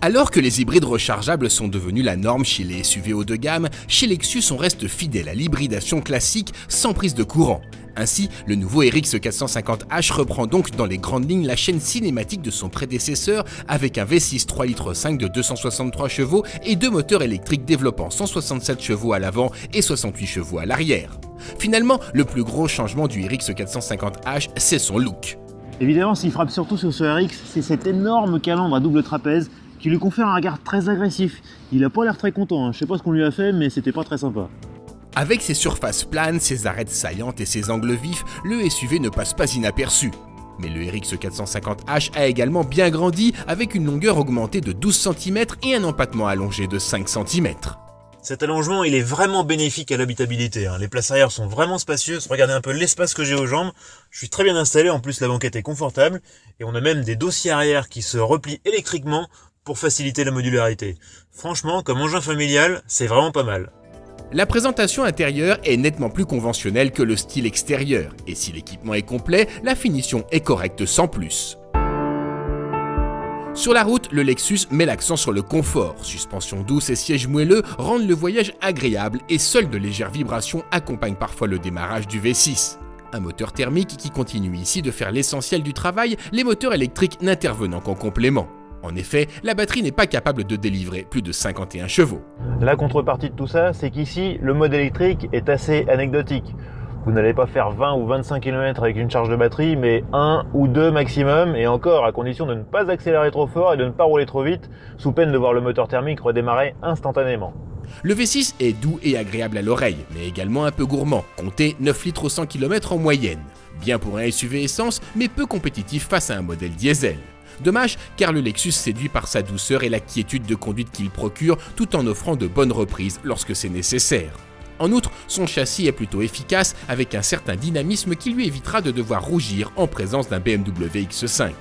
Alors que les hybrides rechargeables sont devenus la norme chez les SUV haut de gamme, chez Lexus on reste fidèle à l'hybridation classique sans prise de courant. Ainsi, le nouveau RX 450h reprend donc dans les grandes lignes la chaîne cinématique de son prédécesseur avec un V6 3,5 litres de 263 chevaux et deux moteurs électriques développant 167 chevaux à l'avant et 68 chevaux à l'arrière. Finalement, le plus gros changement du RX 450h, c'est son look. Évidemment, s'il frappe surtout sur ce RX, c'est cette énorme calandre à double trapèze qui lui confère un regard très agressif. Il a pas l'air très content, hein. Je sais pas ce qu'on lui a fait, mais c'était pas très sympa. Avec ses surfaces planes, ses arêtes saillantes et ses angles vifs, le SUV ne passe pas inaperçu. Mais le RX 450h a également bien grandi avec une longueur augmentée de 12 cm et un empattement allongé de 5 cm. Cet allongement, il est vraiment bénéfique à l'habitabilité. Les places arrière sont vraiment spacieuses. Regardez un peu l'espace que j'ai aux jambes. Je suis très bien installé. En plus, la banquette est confortable. Et on a même des dossiers arrière qui se replient électriquement pour faciliter la modularité. Franchement, comme engin familial, c'est vraiment pas mal. La présentation intérieure est nettement plus conventionnelle que le style extérieur. Et si l'équipement est complet, la finition est correcte sans plus. Sur la route, le Lexus met l'accent sur le confort. Suspension douce et sièges moelleux rendent le voyage agréable et seules de légères vibrations accompagnent parfois le démarrage du V6. Un moteur thermique qui continue ici de faire l'essentiel du travail, les moteurs électriques n'intervenant qu'en complément. En effet, la batterie n'est pas capable de délivrer plus de 51 chevaux. La contrepartie de tout ça, c'est qu'ici, le mode électrique est assez anecdotique. Vous n'allez pas faire 20 ou 25 km avec une charge de batterie, mais 1 ou 2 maximum, et encore à condition de ne pas accélérer trop fort et de ne pas rouler trop vite, sous peine de voir le moteur thermique redémarrer instantanément. Le V6 est doux et agréable à l'oreille, mais également un peu gourmand, comptez 9 litres au 100 km en moyenne. Bien pour un SUV essence, mais peu compétitif face à un modèle diesel. Dommage, car le Lexus séduit par sa douceur et la quiétude de conduite qu'il procure, tout en offrant de bonnes reprises lorsque c'est nécessaire. En outre, son châssis est plutôt efficace, avec un certain dynamisme qui lui évitera de devoir rougir en présence d'un BMW X5.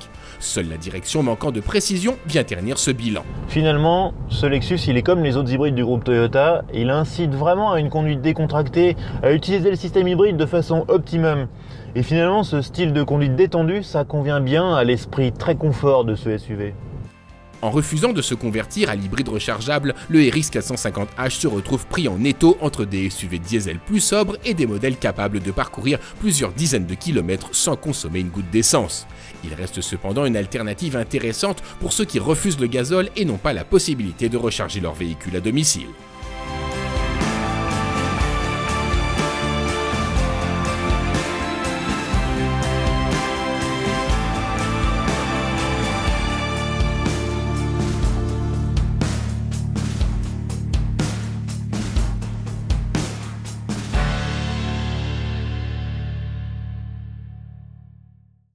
Seule la direction manquant de précision vient ternir ce bilan. Finalement, ce Lexus, il est comme les autres hybrides du groupe Toyota, il incite vraiment à une conduite décontractée, à utiliser le système hybride de façon optimum. Et finalement, ce style de conduite détendu, ça convient bien à l'esprit très confort de ce SUV. En refusant de se convertir à l'hybride rechargeable, le RX 450h se retrouve pris en étau entre des SUV diesel plus sobres et des modèles capables de parcourir plusieurs dizaines de kilomètres sans consommer une goutte d'essence. Il reste cependant une alternative intéressante pour ceux qui refusent le gazole et n'ont pas la possibilité de recharger leur véhicule à domicile.